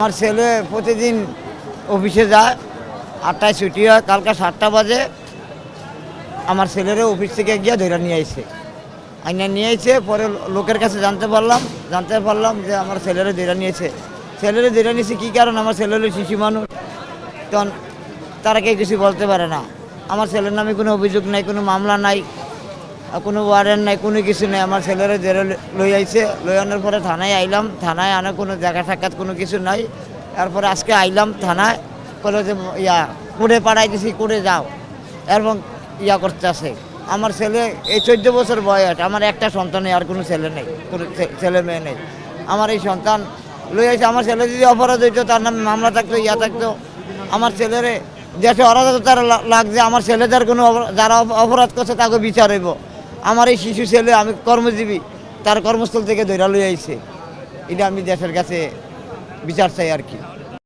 আমার ছেলে প্রতিদিন অফিসে যায়, 8টায় ছুটি হয়, কালকে 7টা বাজে আমার ছেলেরে অফিস থেকে গিয়ে ধরে নিয়ে আইছে। আইনা নিয়ে আইছে, পরে লোকের কাছে জানতে পারলাম যে আমার ছেলেরে ধরে নিয়েছে। ছেলেরে ধরে নিয়েছে কী কারণ? আমার ছেলে হলো শিশু মানুষ, তখন তারা কেউ কিছু বলতে পারে না। আমার ছেলের নামে কোনো অভিযোগ নাই, কোনো মামলা নাই, কোনো ওয়ারেন্ট নাই, কোনো কিছু নেই। আমার ছেলেরে ধরে লই আইছে, লই আনার পরে থানায় আইলাম। থানায় আনা কোনো দেখা সাক্ষাৎ কোনো কিছু নাই। তারপরে আজকে আইলাম থানায়, বলে যে কোর্টে পাঠাই দিছি, কোর্টে যাও, এবং করতে আছে। আমার ছেলে এই 14 বছর বয়স, আমার একটা সন্তান নেই, আর কোনো ছেলে নেই, কোনো ছেলে মেয়ে নেই। আমার এই সন্তান লই আইছে। আমার ছেলে যদি অপরাধ হইতো, তার নামে মামলা থাকতো, থাকতো। আমার ছেলেরে দেশে অরাজকতার লাগছে, আমার ছেলেদের কোনো যারা অপরাধ করছে তাকে বিচার হইব। আমার এই শিশু ছেলে, আমি কর্মজীবী, তার কর্মস্থল থেকে ধরে লই আইছে। এটা আমি দেশের কাছে বিচার চাই আর কি।